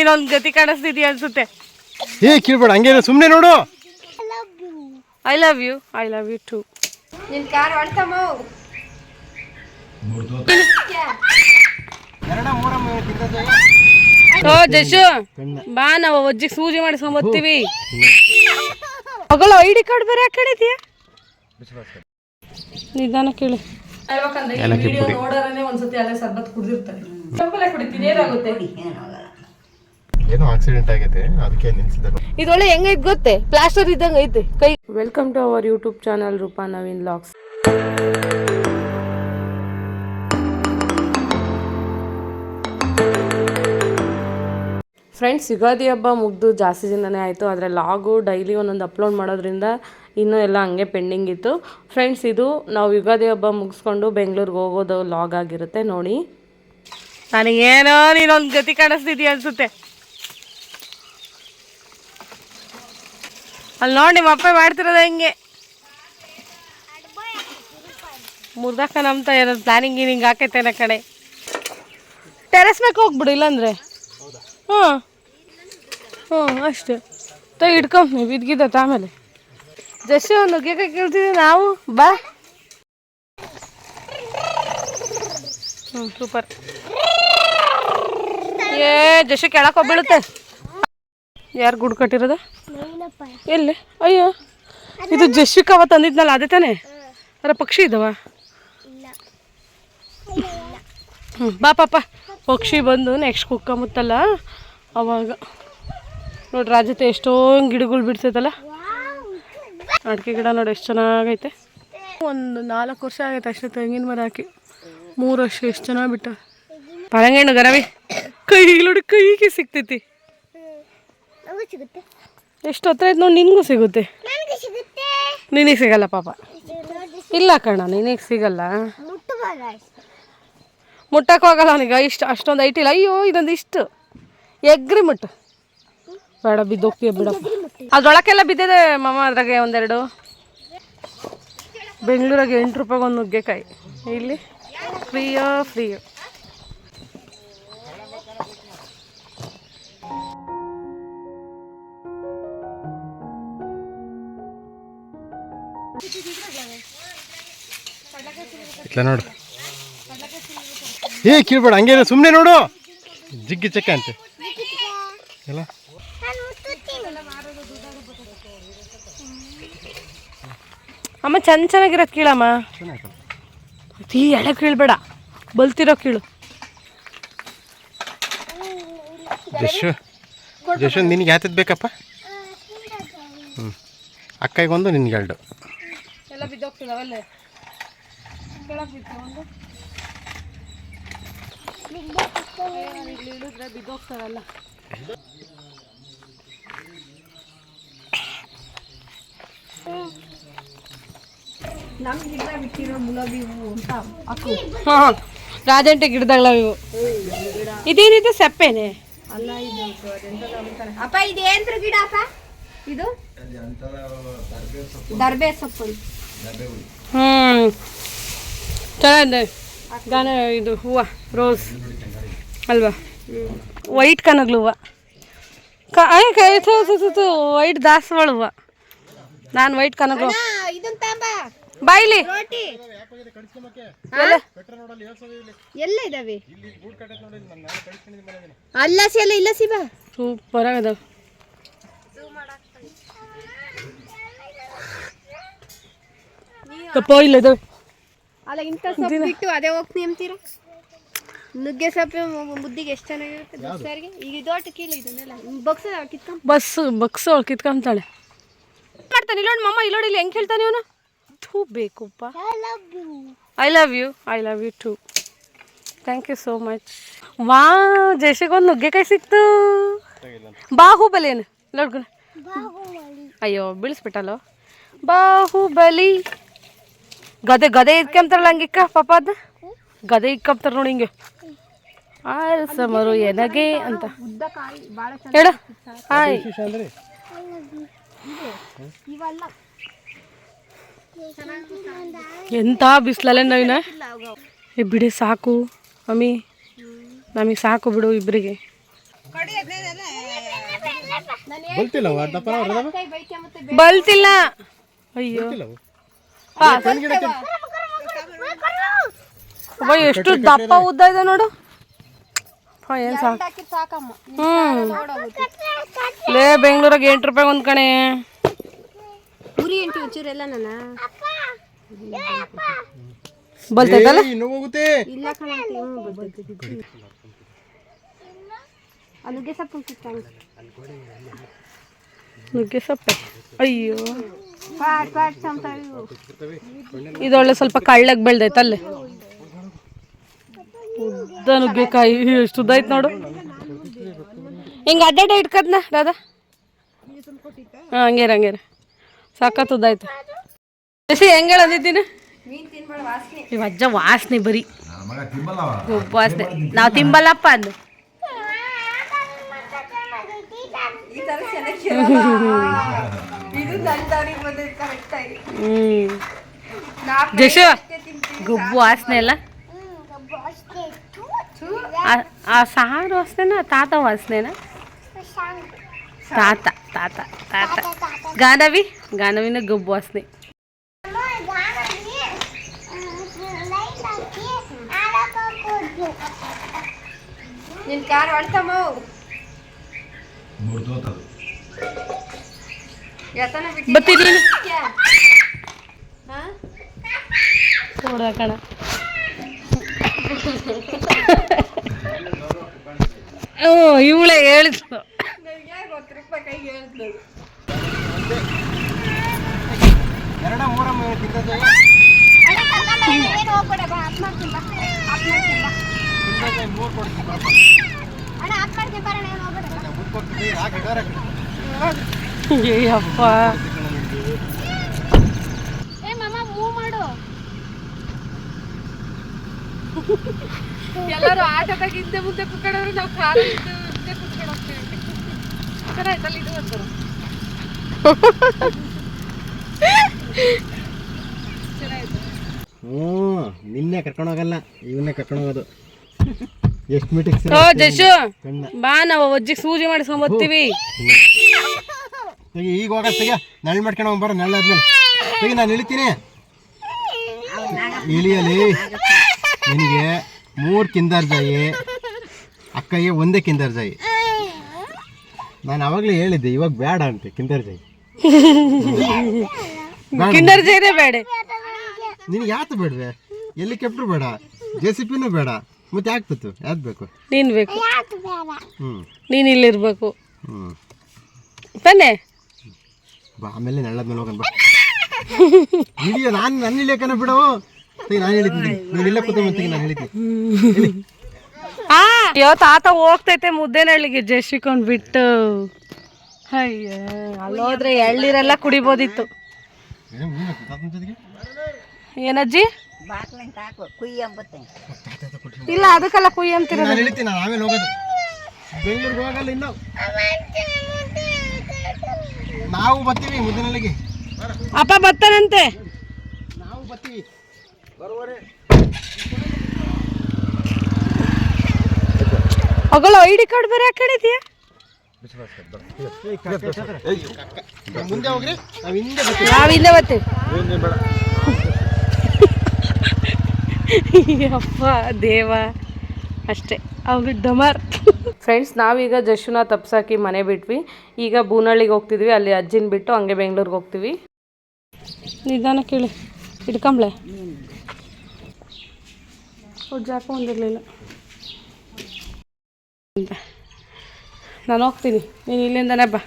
ಇನ್ನೊಂದು ಗತಿ ಕಾಣಿಸ್ತಿದ್ಯಾ ಅನ್ಸುತ್ತೆ. ಕೇಳ್ಬೇಡ, ಹಂಗೆ ಸುಮ್ಮನೆ ನೋಡು. I love you too. ನಿನ್ ಕಾರ್ ಹೊಡ್ತಮ್ಮ. ಓ ಜಶು ಬಾ, ನಾವು ಅಜ್ಜಿಗೆ ಸೂಜಿ ಮಾಡಿಸ್ಕೊಂಬತ್ತೀವಿ. ಮಗಳ ಐಡಿ ಕಾರ್ಡ್ ಬೇರೆ ಹಾಕೊಂಡಿದ್ಯಾ? ನಿಧಾನ ಕೇಳಿ. ನೋಡೋರೇ ಒಂದ್ಸತಿ ಅಲ್ಲೇ ಸರ್ಬತ್ ಕುಡ್ದಿರ್ತಾರೆ. ಕುಡಿತೀನಿ, ಏನಾಗುತ್ತೆ? ಏನೋ ಆಕ್ಸಿಡೆಂಟ್ ಆಗೈತೆ, ಅದಕ್ಕೆ ನಿಲ್ಸಿದ್ದಾರೆ. ಇದೊಳ್ಳೆ ಹೆಂಗೈತೆ ಗೊತ್ತೇ, ಪ್ಲಾಸ್ಟರ್ ಇದ್ದಂಗೆ ಐತೆ ಕೈ. Welcome to our YouTube channel Roopa Naveen vlogs. Friends, Ugadi ಹಬ್ಬ ಮುಗ್ದು ಜಾಸ್ತಿ ದಿನನೇ ಆಯಿತು. ಆದರೆ ಲಾಗು ಡೈಲಿ ಒಂದೊಂದು ಅಪ್ಲೋಡ್ ಮಾಡೋದ್ರಿಂದ ಇನ್ನೂ ಎಲ್ಲ ಹಂಗೆ ಪೆಂಡಿಂಗ್ ಇತ್ತು. ಫ್ರೆಂಡ್ಸ್, ಇದು ನಾವು ಯುಗಾದಿ ಹಬ್ಬ ಮುಗಿಸ್ಕೊಂಡು ಬೆಂಗಳೂರಿಗೆ ಹೋಗೋದು ಲಾಗ್ ಆಗಿರುತ್ತೆ. ನೋಡಿ, ನನಗೇನೋ ನೀನೊಂದು ಗತಿ ಕಾಣಿಸ್ತಿದ್ಯಾ ಅನಿಸುತ್ತೆ. ಅಲ್ಲಿ ನೋಡಿ, ನಿಮ್ಮ ಅಪ್ಪ ಮಾಡ್ತಿರೋದು ಹೆಂಗೆ ಮುರ್ದಾಕ ನಮ್ತ ಏನಾದ್ರು ಪ್ಲಾನಿಂಗ್ ಗೀನಿಂಗ್ ಹಾಕೈತೇನ ಕಡೆ. ಟೆರೆಸ್ ಮೇಲೆ ಹೋಗ್ಬಿಡು, ಇಲ್ಲಾಂದ್ರೆ. ಅಷ್ಟೇ ಇಟ್ಕೊಂಬ ಬಿದ್ಗಿದ್ದ. ಆಮೇಲೆ ಜಸ್ಟ್ ಒಂದು ನುಗ್ಗೆಕಾಯಿ ಕೇಳ್ತಿದ್ವಿ ನಾವು. ಬಾ. ಸೂಪರ್. ಜಸ್ಟ್ ಕೆಳಕ್ಕೆ ಹೋಗ್ಬಿಡುತ್ತೆ. ಯಾರು ಗುಡ್ ಕಟ್ಟಿರೋದ? ಎಲ್ಲಿ? ಅಯ್ಯೋ, ಇದು ಜಸ್ವಿಕವ ತಂದಿದ್ನಲ್ಲ, ಅದೇ ತಾನೇ? ಅರ ಪಕ್ಷಿ ಇದ್ದಾವ? ಬಾ ಪಾಪ. ಪಕ್ಷಿ ಬಂದು ನೆಕ್ಸ್ಟ್ ಕುಕ್ಕಮುತ್ತಲ್ಲ ಅವಾಗ ನೋಡಿ. ರಾಜತೆ ಎಷ್ಟೊಂದು ಗಿಡಗಳು ಬಿಡ್ತೈತಲ್ಲ. ಅಡಿಕೆ ಗಿಡ ನೋಡಿ ಎಷ್ಟು ಚೆನ್ನಾಗೈತೆ. ಒಂದು 4 ವರ್ಷ ಆಗೈತೆ ಅಷ್ಟೇ ತೆಂಗಿನ ಮರ ಹಾಕಿ. 3 ವರ್ಷ ಎಷ್ಟು ಚೆನ್ನಾಗಿ ಬಿಟ್ಟ. ಪರಂಗೇಣು ಗರವಿ ಕೈಗೆ ನೋಡಿ, ಕೈಗೆ ಸಿಗ್ತೈತಿ. ಎಷ್ಟು ಹತ್ರ ಐತೆ ನೋಡಿ. ನಿನಗೂ ಸಿಗುತ್ತೆ. ನಿನಗೆ ಸಿಗಲ್ಲ ಪಾಪ. ಇಲ್ಲ ಕಣ, ನಿನಗೆ ಸಿಗಲ್ಲ. ಮುಟ್ಟಕ್ಕೆ ಹೋಗಲ್ಲ ಅವನಿಗೆ. ಅಷ್ಟೊಂದು ಐಟಿಲ್ಲ. ಅಯ್ಯೋ, ಇದೊಂದು ಇಷ್ಟು ಎಗ್ರಿ ಮುಟ್ಟು ಬೇಡ, ಬಿದ್ದೋಗ್ತೀಯ ಬಿಡಪ್ಪ. ಅದ್ರೊಳಕ್ಕೆಲ್ಲ ಬಿದ್ದಿದೆ ಮಾಮ. ಅದ್ರಾಗೆ ಒಂದೆರಡು. ಬೆಂಗಳೂರಾಗೆ 8 ರೂಪಾಯಿಗೆ ಒಂದು ನುಗ್ಗೆಕಾಯಿ. ಇಲ್ಲಿ ಫ್ರೀ. ನೋಡು. ಕೇಳ್ಬೇಡ, ಹಂಗೆ ಸುಮ್ಮನೆ ನೋಡು. ಜಿಗ್ಗಿ ಚಕ್ಕ ಅಂತೆ ಎಲ್ಲ. ಅಮ್ಮ ಚೆನ್ನಾಗಿರೋದು ಕೀಳಮ್ಮ. ಈ ಎಳೆ ಕೀಳ್ಬೇಡ, ಬಲ್ತಿರೋ ಕೀಳು. ಜಶು ನಿನಗೆ ಯಾತದ್ ಬೇಕಪ್ಪ? ಅಕ್ಕಗೊಂದು, ನಿನ್ಗೆ 2. ಎಲ್ಲ ಬಿದ್ದೋಗ್ತಿದಾವಲ್ಲೇ. ಇಳಿದ್ರೆ ಬಿದ್ದೋಗ್ತಾರಲ್ಲ. ನಮ್ಮ ಗಿಡ ಬಿಟ್ಟಿರೋ ಗುಲಾಬಿ ಹೂವು ಅಂತ ಹಾಕು. ರಾಜಂಟೆ ಗಿಡದಾಗಳ ಇವು. ಇದೇನಿದೆ, ಸಪ್ಪೆನೆ ಅಲ್ಲ ಇದು. ಅಪ್ಪ ಇದೇನ್ರ ಗಿಡ ಅಪ್ಪ? ಇದು ದರ್ಬೆ ಸೊಪ್ಪು. ಚೆನ್ನಾಗಿದೆ. ಗಾನ ಇದು ಹೂವು ರೋಸ್ ಅಲ್ವಾ? ವೈಟ್ ಕನಗ್ಲು ಹೂವು. ವೈಟ್ ದಾಸವಾಳ ಹೂವು. ನಾನು ವೈಟ್ ಕನಗ್ಲು. ಬಾಯ್ಲಿ ಎಲ್ಲ ಇದಾವೆ. ಅಲ್ಲ ಸಿ ಎಲ್ಲ ಇಲ್ಲ ಸಿ ಬಾ. ಸೂಪರ್ ಆಗದ. ಇಲ್ಲ ಇದಾವೆ. ಅಲ್ಲ ಇಂಥ ಸೊಪ್ಪು ಬಿಟ್ಟು ಅದೇ ಹೋಗ್ತೀನಿ ಅಂತೀರ. ನುಗ್ಗೆ ಸೊಪ್ಪು ಮುದ್ದಿಗೆ ಎಷ್ಟು ಚೆನ್ನಾಗಿರುತ್ತೆ ಬಸ್ಸಾರಿಗೆ. ಈಗ ಇದೊಟ್ಟು ಕೀಳು ಇದನ್ನೆಲ್ಲ ಬಕ್ಸು ಕಿತ್ಕೊಂತಾಳೆ. ಮಾಡ್ತಾನೆ ಇಲ್ಲೋಡಿ ಮಮ್ಮ. ಇಲ್ಲೋಡಿ ಇಲ್ಲಿ ಹೆಂಗೆ ಹೇಳ್ತಾನೆ ಇವನು. ಥೂ ಬೇಕುಪ್ಪ. I love you too. Thank you so much. ವಾ, ಜಯಶಗೊಂದು ನುಗ್ಗೆಕಾಯಿ ಸಿಕ್ತು. ಬಾಹುಬಲಿ ಏನು ನೋಡ್ಕೊಣ. ಅಯ್ಯೋ, ಬೀಳಿಸ್ಬಿಟ್ಟಲ್ಲೋ. ಬಾಹುಬಲಿ. ಗದೆ ಇಟ್ಕೊಂತಾರಲ್ಲ ಹಂಗಿಕ್ಕ ಪಾಪ. ಅದ ಗದೆ ಇಟ್ಕೊಂತಾರ ನೋಡಿ ಹಿಂಗೆ. ಸಮರು ಎನಗೆ ಅಂತ ಹೇಳ. ಹಾಯ್. ಎಂಥ ಬಿಸಿಲಲ್ಲೇ ನವೀನ. ಬಿಡಿ ಸಾಕು ಮಮ್ಮಿ, ನಮಗೆ ಸಾಕು ಬಿಡು ಇಬ್ಬರಿಗೆ. ಬಲ್ತಿಲ್ಲ ಅವು ದಪ್ಪ ಅದಾವ? ಕೈ ಬೈಕೆ ಮತ್ತೆ ಬಲ್ತಿಲ್ಲ. ಅಯ್ಯೋ ಬಲ್ತಿಲ್ಲ ಅವು. ಹಾ ಕಣ್ ಗಿಡಕ್ಕೆ ಅಬ್ಬಾ, ಎಷ್ಟು ದಪ್ಪ ಉದ್ದ ಇದೆ ನೋಡು. ಏನು ಸಾಕು. ಹಾಕಿ ಸಾಕಮ್ಮ. ಲೇ ಬೆಂಗಳೂರಾಗ 8 ರೂಪಾಯಿ ಒಂದು ಕಣೆ. ಉರಿ ಎಂಟು ಒಂಚೂರೆಲ್ಲ ನನ್ನ ಬಲ್ತೈತಲ್ಲ. ಇನ್ನೂ ಹೋಗುತ್ತೆ. ಇಲ್ಲ ಕಣ ನುಗ್ಗೆ ಸೊಪ್ಪು ನುಗ್ಗೆ ಸೊಪ್ಪೆ. ಅಯ್ಯೋ ಪಾಟ್ ಪಾಟ್ ಚಮತಾವಿ ಇದೊಳ್ಳೆ ಸ್ವಲ್ಪ ಕಳ್ಳಗೆ ಬೆಳ್ದೈತೆ ಅಲ್ಲೇ. ಉದ್ದ ನುಗ್ಗೆಕಾಯಿ ಎಷ್ಟು ಉದ್ದ ಐತೆ ನೋಡು. ಹಿಂಗೆ ಅಡ್ಡಾಡ ಇಟ್ಕದ್ನ ರಾಧಾ. ಹಾಂ ಹಂಗೇರ ಸಾಕತ್ತು ಉದ್ದ ಐತೆ. ಹೆಂಗೆ ಅಂದಿದ್ದೀನಿ ಇವ ಅಜ್ಜ ವಾಸನೆ ಬರೀ ವಾಸನೆ. ನಾವು ತಿಂಬಲ್ಲಪ್ಪ ಅಂದು. ಜಶು ಗೊಬ್ಬು ವಾಸನೆ ಅಲ್ಲ. ಆ ಸಾರು ವಾಸನೆನಾ ತಾತ ವಾಸನೆನಾ? ತಾತ ತಾತ ತಾತ ಗಾನವಿನ ಗೊಬ್ಬು ವಾಸನೆ. ನಿನ್ ಕಾರ್ ಹೊಡ್ತಮ್ಮ ಬತ್ತೀನಿ ನೋಡ ಕಣ. ಇವಳೆ ಹೇಳಿದ್ಲು. ಎರಡ ಮೂರ ತಿಂದದ್ದು ಮೂರು ಕೊಡ್ತೀನಿ. ಅಪ್ಪ ಎಲ್ಲರೂ ಆಟದಾಗ ಹಿಂದೆ ಮುಂದೆ ಕುತ್ಕೊಂಡ್ರೆ ನಾವು ಕಾಲ ಹಿಂದೆ ಕುತ್ಕೊಂಡು ಹೋಗ್ತೀವಿ. ಆಯ್ತಲ್ಲ ಇದು ಅಂತಾರೆ. ನಿನ್ನೆ ಕರ್ಕೊಂಡು ಹೋಗಲ್ಲ, ಇವನ್ನೇ ಕರ್ಕೊಂಡು ಹೋಗೋದು. ಎಷ್ಟು ಮೀಟಿಂಗ್ ಓ ಜಶು ಬಾ, ನಾವು ಅಜ್ಜಿಗೆ ಸೂಜಿ ಮಾಡಿಸ್ಕೊಂಡ್ ಬರ್ತೀವಿ. ಈಗ ಹೋಗ ತೆಗ, ನೆಳ್ಳು ಮಾಡ್ಕೊಂಡು ಹೋಗ್ಬಾರ. ನೆಳ್ಳಾದ್ಮೇಲೆ ತೆಗಿ, ನಾನು ಇಳಿತೀನಿ. ಇಳಿಯಲಿ. ನಿನಗೆ 3 ಕಿಂದರ್ ಜಾಯಿ, ಅಕ್ಕಯ್ಯ 1 ಕಿಂದರ್ ಜಾಯಿ. ನಾನು ಅವಾಗಲೇ ಹೇಳಿದ್ದೆ, ಇವಾಗ ಬೇಡ ಅಂತ ಕಿಂದರ್ ಜಾಯಿ. ಕಿಂಡರ್ ಜಾಯ್ನೇ ಬೇಡ. ನಿನಗೆ ಯಾತು ಬೇಡವೆ? ಹೆಲಿಕಾಪ್ಟರ್ ಬೇಡ, JCBನೂ ಬೇಡ, ಮತ್ತೆ ಯಾಕೆ ಯಾವ್ದು ಬೇಕು? ನೀನು ಬೇಕು. ಹ್ಞೂ ನೀನು ಇಲ್ಲಿರ್ಬೇಕು. ಹ್ಞೂ ಬನ್ನಿ ಬಾ, ಆಮೇಲೆ ನೆಳ್ಳಾದ್ಮೇಲೆ ಹೋಗೋಣ ಬಾ. ಇಳಿಯೋ, ನನ್ನ ಇಳಿಯೋಕನ ಬಿಡವು. ನಾನು ಹೇಳಿದ್ದೀನಿ, ನೀನು ಇಲ್ಲ ಕೂತ್ಕೊಂಡ್ಬಂತೀವಿ, ನಾನು ಹೇಳಿದ್ದೀನಿ. ಅಯ್ಯೋ ತಾತ ಹೋಗ್ತೈತೆ ಮುದ್ದೇನಹಳ್ಳಿಗೆ ಜಶ್ವಿಕೊಂಡ್ ಬಿಟ್ಟು. ಅಯ್ಯ ಅಲ್ಲೋದ್ರೆ ಎಳ್ನೀರೆಲ್ಲ ಕುಡಿಬೋದಿತ್ತು. ಏನಜ್ಜಿ? ಇಲ್ಲ ಅದಕ್ಕೆಲ್ಲ ಕುಯ್ಯಿ ಅಂತೀರ. ನಾನು ಹೇಳ್ತೀನಿ, ನಾನು ಆಮೇಲೆ ಹೋಗೋದು. ಬೆಂಗಳೂರಿಗೆ ಹೋಗಲ್ಲ ಇನ್ನು. ನಾವು ಬರ್ತೀವಿ ಮುದ್ದೇನಹಳ್ಳಿಗೆ. ಅಪ್ಪ ಬರ್ತಾನಂತೆ. ನಾವು ಬರ್ತೀವಿ ಬರುವರೆ. ಅಗಳ ID ಕಾರ್ಡ್ ಬೇರೆ ಹಾಕೊಂಡಿದ್ಯಾ? ಮುಂದೆ ಹೋಗ್ರಿ, ನಾವು ಹಿಂದೆ ನಾವು ಹಿಂದೆ ಬರ್ತೀವಿ. ಅಪ್ಪ ದೇವ ಅಷ್ಟೇ, ಅವ್ರು ಡಮರ್. ಫ್ರೆಂಡ್ಸ್, ನಾವೀಗ ಜಶುನ ತಪ್ಸಾಕಿ ಮನೆ ಬಿಟ್ವಿ. ಈಗ ಬೂನಹಳ್ಳಿಗೆ ಹೋಗ್ತಿದ್ವಿ. ಅಲ್ಲಿ ಅಜ್ಜಿನ ಬಿಟ್ಟು ಹಂಗೆ ಬೆಂಗಳೂರಿಗೆ ಹೋಗ್ತೀವಿ. ನಿಧಾನ ಕೇಳಿ ಇಟ್ಕೊಂಬ್ಳೆ. ಜಾಕ ಒಂದಿರಲಿಲ್ಲ. ನಾನು ಹೋಗ್ತೀನಿ, ನೀನು ಇಲ್ಲಿಂದನೇ ಬಾ.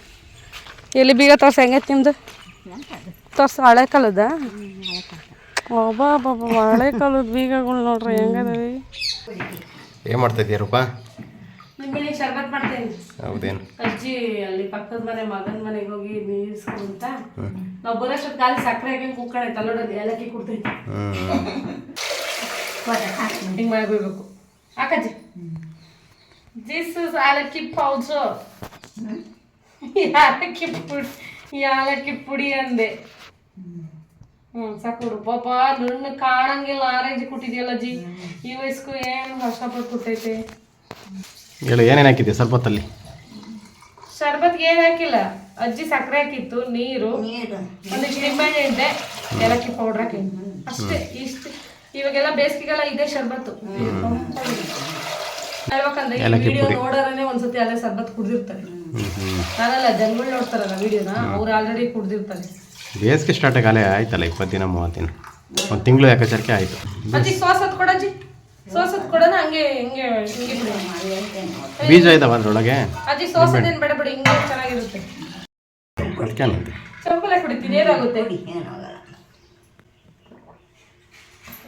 ಎಲ್ಲಿ ಬೀಗ ತೋರ್ಸ, ಹೆಂಗೈತೆ ನಿಮ್ಮದು? ತೋರ್ಸ. ಹಳೆ ಕಾಲದ? ಒಬ್ಬಾ ಬಾಬಾ, ಹಳೆ ಕಾಲದ ಬೀಗಗಳು ನೋಡ್ರಿ ಹೆಂಗದವಿ. ಏನು ಮಾಡ್ತಾ ಇದೀಯ ರೂಪಾ? ನಿಂಬೆಹಣ್ಣಿನ ಶರ್ಬತ್ ಮಾಡ್ತೇನೆ. ಹೌದೇನು? ಅಜ್ಜಿ ಅಲ್ಲಿ ಪಕ್ಕದ ಮನೆ ಮಗನ ಮನೆಗೆ ಹೋಗಿ ನೀರಿಸ್ಕೊಂತ ನಾವು ಬರೋಷ್ಟೊತ್ತು ಖಾಲಿ ಸಕ್ಕರೆ ಹಾಕಿ ಕುಕ್ಕಣೈತೆ ಅಲ್ಲೋಡೋದು ಏಲಕ್ಕಿ ಕೊಡ್ತೈತಿ. ಹಿಂಗೆ ಮಾಡಬೇಕು. ಹಾಕಜ್ಜಿ, ದಿಸ್ ಇಸ್ ಏಲಕ್ಕಿ ಪೌಡರ್. ಏಲಕ್ಕಿ ಪುಡಿ ಅಂದೆ. ಸಾಕು ಪಾಪ, ನನ್ನ ಕಾಣಂಗಿಲ್ಲ. ಆರೆಂಜ್ ಕೊಟ್ಟಿದ್ಯಲ್ಲ ಅಜ್ಜಿ, ಈ ವಯಸ್ಸು ಏನು ಕಷ್ಟಪಟ್ಟು ಕೊಟ್ಟೈತೆ. ಹೇಳು, ಏನೇನು ಹಾಕಿದ್ದೆ ಸ್ವಲ್ಪ ಹೊತ್ತಲ್ಲಿ? ಶರ್ಬತ್ಗೆ ಏನು ಹಾಕಿಲ್ಲ, ಅಜ್ಜಿ ಸಕ್ಕರೆ ಹಾಕಿತ್ತು, ನೀರು, ಒಂದಿಷ್ಟು ನಿಂಬೆಹಣ್ಣು ಹಿಂಡೆ, ಏಲಕ್ಕಿ ಪೌಡ್ರ್ ಹಾಕಿ ಅಷ್ಟೇ. ಇಷ್ಟು ಇವಾಗೆಲ್ಲ ಬೇಸಿಗೆಗೆಲ್ಲ ಇದೆ ಶರ್ಬತ್ತು. ಹೇಳ್ಬೇಕಂದ್ರೆ ಈ ವಿಡಿಯೋ ನೋಡೋರೇ ಒಂದ್ಸತಿ ಅಲ್ಲೇ ಶರ್ಬತ್ ಕುಡ್ದಿರ್ತಾರೆ. ನಾನಲ್ಲ, ಜನಗಳು ನೋಡ್ತಾರಲ್ಲ ವಿಡಿಯೋನ, ಅವ್ರು ಆಲ್ರೆಡಿ ಕುಡ್ದಿರ್ತಾರೆ. ಬೇಸಿಗೆ ಸ್ಟಾರ್ಟ್ ಆಗಲೇ ಆಯ್ತಲ್ಲ, 20 ದಿನ 30 ದಿನ, ಒಂದು ತಿಂಗಳು ಯಾಕಚರಿಕೆ ಆಯಿತು. ಅಜ್ಜಿ ಸೋಸತ್ ಕೊಡಜ್ಜಿ, ಸೋಸತ್ ಕೊಡೋಣ. ಹಂಗೆ ಹಿಂಗೆ ಹಿಂಗೆ ಬಿಡಿ. ಬೀಜ ಇದಾವ ಅದ್ರೊಳಗೆ. ಅಜ್ಜಿ ಸೋಸದೇನು ಬೇಡ ಬಿಡಿ, ಹಿಂಗೆ ಚೆನ್ನಾಗಿರುತ್ತೆ. ಅದಕ್ಕೆ ಚಂಪಲ ಕುಡಿತೀನಿ, ಏನಾಗುತ್ತೆ?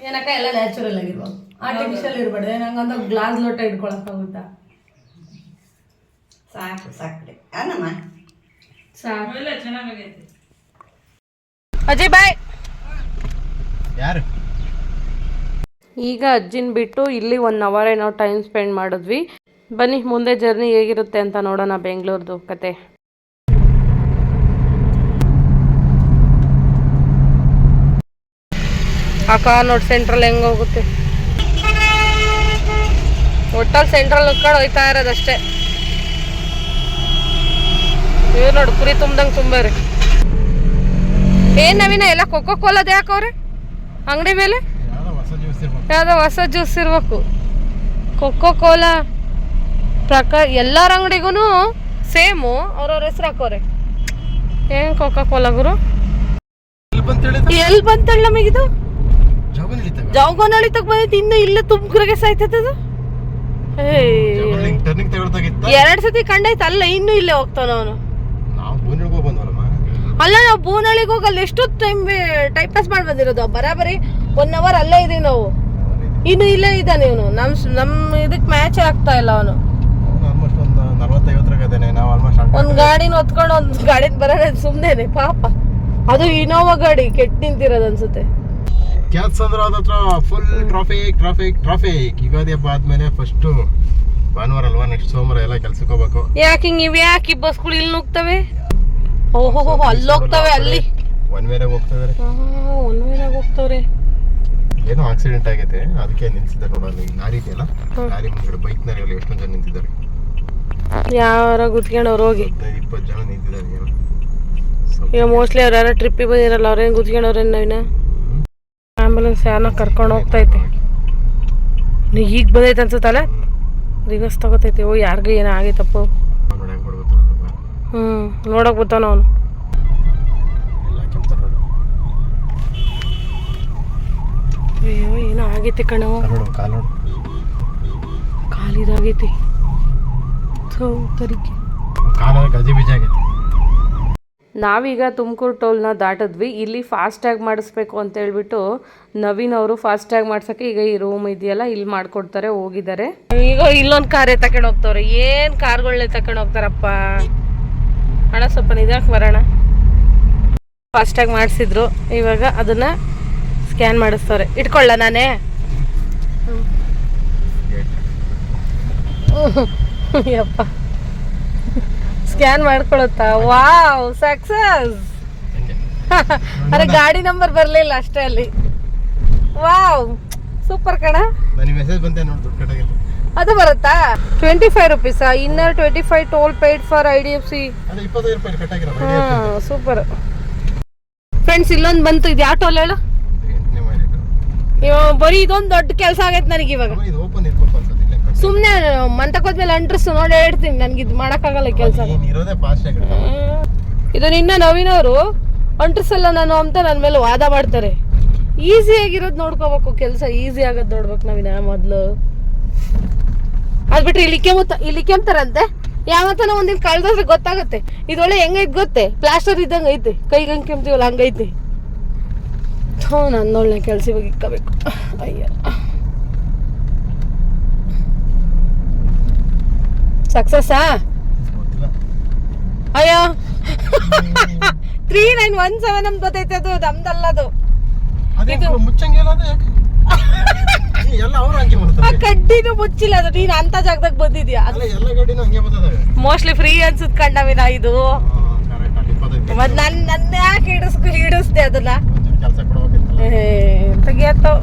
ಏನಕ್ಕ ಎಲ್ಲ ನ್ಯಾಚುರಲ್ ಆಗಿರ್ಬೋದು, ಆರ್ಟಿಫಿಷಿಯಲ್ ಇರ್ಬಾರ್ದು. ನಂಗಂತ ಗ್ಲಾಸ್ ಲೋಟ ಇಟ್ಕೊಳಕ್ಕಾಗುತ್ತಾ? ಸಾಕು ಸಾಕ್ರಿ ಅನ್ನಮ್ಮ ಸಾಕು. ಅಜ್ಜಿ ಬಾಯ್. ಯಾರು? ಈಗ ಅಜ್ಜಿನ ಬಿಟ್ಟು ಇಲ್ಲಿ 1 ಅವರ್ ಏನೋ ಟೈಮ್ ಸ್ಪೆಂಡ್ ಮಾಡಿದ್ವಿ. ಬನ್ನಿ ಮುಂದೆ ಜರ್ನಿ ಹೇಗಿರುತ್ತೆ ಅಂತ ನೋಡೋಣ, ಬೆಂಗಳೂರ್ದು ಕತೆ. ಅಕ್ಕ ನೋಡಿ ಸೆಂಟ್ರಲ್ ಹೆಂಗೆ ಹೋಗುತ್ತೆ. ಒಟ್ಟಲ್ಲಿ ಸೆಂಟ್ರಲ್ ಉತ್ಕೊಂಡು ಹೋಯ್ತಾ ಇರೋದಷ್ಟೇ. ಇವ್ ನೋಡು ಕುರಿ ತುಂಬ್ದಂಗೆ ತುಂಬಾರಿ. ಏನ್ ನವೀನ ಎಲ್ಲ ಕೊಕ್ಕೋ ಕೋಲದ ಯಾಕವ್ರೆ ಅಂಗಡಿ ಮೇಲೆ? ಯಾವ್ದೋ ಹೊಸ ಜ್ಯೂಸ್ ಇರ್ಬೇಕು. ಕೊಕ್ಕೋ ಕೋಲಾ ಪ್ರಕಾರ ಎಲ್ಲರ ಅಂಗಡಿಗೂ ಸೇಮು, ಅವ್ರವ್ರ ಹೆಸ್ರು ಹಾಕೋರೆ. ಏನ್ ಕೊಕ್ಕೋ ಕೋಲಾ ಗುರು? ಎಲ್ಲಿ ಬಂತಳ ನಮಗಿದು? ಜೌಗೋನಹಳ್ಳಿ ತಗ ಬಂದೈತಿ, ಇನ್ನು ಇಲ್ಲೇ ತುಮಕೂರಿಗೆ ಸಾಯ್ತದ. 2 ಸತಿ ಕಂಡೈತೆ. ಅಲ್ಲ ಇನ್ನು ಇಲ್ಲೇ ಹೋಗ್ತಾನ ಅವನು. ಅಲ್ಲ ನಾವು ಬೂನಹಳ್ಳಿಗೆ ಹೋಗಲ್ಲ, ಎಷ್ಟು ಟೈಮ್ ಪಾಸ್ ಮಾಡಿ ಬಂದಿರೋದು. ಬರಾಬರಿ 1 ಅವರ್ ಅಲ್ಲೇ ಇದೀವಿ ನಾವು. ಇನ್ನು ಇಲ್ಲೇ ಇದ್ದಾನೆ ಇವನು. ನಮ್ ಇದಕ್ ಮ್ಯಾಚ್ ಆಗ್ತಾ ಇಲ್ಲ ಅವನು. ಒಂದ್ ಗಾಡಿನ ಹೊತ್ಕೊಂಡು ಒಂದ್ ಗಾಡಿನ ಬರೋಣ ಸುಮ್ನೆ ಪಾಪ. ಅದು ಇನೋವಾ ಗಾಡಿ ಕೆಟ್ಟ ನಿಂತಿರೋದು ಅನ್ಸುತ್ತೆ. Full traffic. ಯುಗಾದಿ ಹಬ್ಬ ಆದ್ಮೇಲೆ ಫಸ್ಟ್ ಭಾನುವಾರ ಅಲ್ವಾ, ನೆಕ್ಸ್ಟ್ ಸೋಮವಾರ ಎಲ್ಲ ಕೆಲ್ಸಕ್ಕೆ ಹೋಗ್ಬೇಕು. ಯಾಕೆ ಹಿಂಗೆ ಯಾಕೆ ಬಸ್ಗಳು ಇಲ್ಲಿ ನುಗ್ತವೆ? ಓಹೋ ಅಲ್ಲಿ ಹೋಗ್ತವೆ, ಅಲ್ಲಿ ಒನ್ ವೇರಾಗ ಹೋಗ್ತವ್ರೆ. ಒನ್ ವೇರಾಗ ಹೋಗ್ತವ್ರೆ. ಏನೋ ಆಕ್ಸಿಡೆಂಟ್ ಆಗೈತೆ, ಅದಕ್ಕೆ ನಿಲ್ಸಿದ್ದಾರೆ ನೋಡಲ್ಲ. ಲಾರಿ ಇದೆಯಲ್ಲ, ಲಾರಿ ಮುಂದ್ಗಡೆ ಬೈಕ್ ನಲ್ಲಿ ಎಷ್ಟೊಂದು ಜನ ನಿಂತಿದ್ದಾರೆ. ಯಾರ ಗುದ್ಕೊಂಡವ್ರು ಹೋಗಿ 15-20 ಜನ ನಿಂತಿದ್ದಾರೆ. ಈಗ ಮೋಸ್ಟ್ಲಿ ಅವ್ರು ಯಾರು ಟ್ರಿಪ್ಪಿಗೆ ಬಂದಿರಲ್ಲ, ಅವ್ರೇನು ಗುದ್ಕೊಂಡವ್ರೇನು ನಾವಿನ. ಆಂಬುಲೆನ್ಸ್ ಯಾರನ್ನ ಕರ್ಕೊಂಡು ಹೋಗ್ತೈತೆ. ಈಗ ಬಂದೈತೆ ಅನ್ಸುತ್ತಲ್ಲ, ರಿವರ್ಸ್ ತಗೋತೈತೆ. ಓ ಯಾರಿಗೂ ಏನೋ ಆಗೈತಪ್ಪ. ನೋಡಕ್ ಬರ್ತಾನ ಅವನು. ಅಯ್ಯೋ ಏನೋ ಆಗೈತಿ ಕಣೋ, ಕಾಲಿದಾಗೈತಿ. ನಾವೀಗ ತುಮಕೂರು ಟೋಲ್ನ ದಾಟಿದ್ವಿ. ಇಲ್ಲಿ ಫಾಸ್ಟ್ಯಾಗ್ ಮಾಡಿಸ್ಬೇಕು ಅಂತ ಹೇಳ್ಬಿಟ್ಟು ನವೀನ್ ಅವರು ಫಾಸ್ಟ್ಯಾಗ್ ಮಾಡ್ಸೋಕ್ಕೆ ಈಗ ಈ ರೂಮ್ ಇದೆಯಲ್ಲ ಇಲ್ಲಿ ಮಾಡಿಕೊಡ್ತಾರೆ. ಹೋಗಿದ್ದಾರೆ. ಈಗ ಇಲ್ಲೊಂದು ಕಾರೇ ತಗೊಂಡು ಹೋಗ್ತವ್ರೆ. ಏನು ಕಾರ್ಗಳನ್ನೇ ತಗೊಂಡು ಹೋಗ್ತಾರಪ್ಪ. ಅಣ್ಣ ಸ್ವಲ್ಪ ನಿಧಾನಕ್ಕೆ ಬರೋಣ. ಫಾಸ್ಟ್ಯಾಗ್ ಮಾಡಿಸಿದ್ರು, ಇವಾಗ ಅದನ್ನು ಸ್ಕ್ಯಾನ್ ಮಾಡಿಸ್ತವ್ರೆ. ಇಟ್ಕೊಳ್ಳ ನಾನೇ? ಯಪ್ಪ ಸ್ಕ್ಯಾನ್ ಮಾಡ್ಕೊಳುತ್ತಾ? Wow success. ಅರೆ ಗಾಡಿ ನಂಬರ್ ಬರಲಿಲ್ಲ ಅಷ್ಟೇ ಅಲ್ಲಿ. ವಾವ್ ಸೂಪರ್ ಕಣ. ಅದು ಬರುತ್ತಾ? 25 ರೂಪೀಸಾ? ಇನ್ನರ್ 25 toll paid for IDFC. Super friends. ಇಲ್ಲೊಂದು ಬಂತು. ಇದು ಯಾವ ಟೋಲ್ ಹೇಳು? ಬರೀ ಇದೊಂದು ದೊಡ್ಡ ಕೆಲಸ ಆಗೈತೆ ನನಗೆ ಇವಾಗ. ಸುಮ್ಮನೆ ಮಂತಕೋದ್ಮೇಲೆ ಅಂಟ್ರಸ್ ನೋಡಿ ಹೇಳ್ತೀನಿ. ನನ್ಗೆ ಇದು ಮಾಡೋಕ್ಕಾಗಲ್ಲ ಕೆಲಸ. ಇದು ನಿನ್ನ ನವೀನವರು ಅಂಟ್ರಸಲ್ಲ ನಾನು ಅಂತ ನನ್ನ ಮೇಲೆ ವಾದ ಮಾಡ್ತಾರೆ. ಈಸಿ ಆಗಿರೋದು ನೋಡ್ಕೋಬೇಕು, ಕೆಲಸ ಈಸಿ ಆಗೋದು ನೋಡ್ಬೇಕು ನವೀನ ಮೊದಲು. ಅದು ಬಿಟ್ರೆ ಇಲ್ಲಿ ಕೆಮ್ತಾರಂತೆ. ಯಾವತ್ತನ ಒಂದಿನ ಕಳೆದ್ರೆ ಗೊತ್ತಾಗುತ್ತೆ. ಇದೊಳ್ಳೆ ಹೆಂಗೈತೆ ಗೊತ್ತೇ? ಪ್ಲಾಸ್ಟರ್ ಇದ್ದಂಗೆ ಐತೆ. ಕೈಗೆ ಹಂಗೆ ಕೆಮ್ತೀವಲ್ಲ ಹಂಗೈತೆ. ನಾನು ಒಳ್ಳೆ ಕೆಲಸ ಇವಾಗ ಇಕ್ಕಬೇಕು. ಅಯ್ಯ ಸಕ್ಸಸ್ಸಾ? ಅಯ್ಯೋ 3917 ನಮ್ದು ಗೊತ್ತೈತೆ. ಅದು ನಮ್ದಲ್ಲ, ಅದು ಕಡ್ಡಿನೂ ಮುಚ್ಚಿಲ್ಲ. ಅದು ನೀನ್ ಅಂತ ಜಾಗದಾಗ ಬಂದಿದ್ಯಾ? ಮೋಸ್ಟ್ಲಿ ಫ್ರೀ ಅನ್ಸುತ್ತ ಕಣ್ಣವಿನ ಇದು. ಮತ್ ನನ್ನ ಯಾಕೆ ಹಿಡಿಸ್ದೆ ಅದನ್ನ? ತೆಗಿಯತ್ತೋ.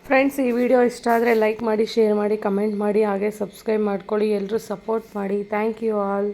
ಫ್ರೆಂಡ್ಸ್, ಈ ವಿಡಿಯೋ ಇಷ್ಟ ಆದರೆ ಲೈಕ್ ಮಾಡಿ, ಶೇರ್ ಮಾಡಿ, ಕಮೆಂಟ್ ಮಾಡಿ, ಹಾಗೆ ಸಬ್ಸ್ಕ್ರೈಬ್ ಮಾಡ್ಕೊಳ್ಳಿ. ಎಲ್ಲರೂ ಸಪೋರ್ಟ್ ಮಾಡಿ. Thank you all.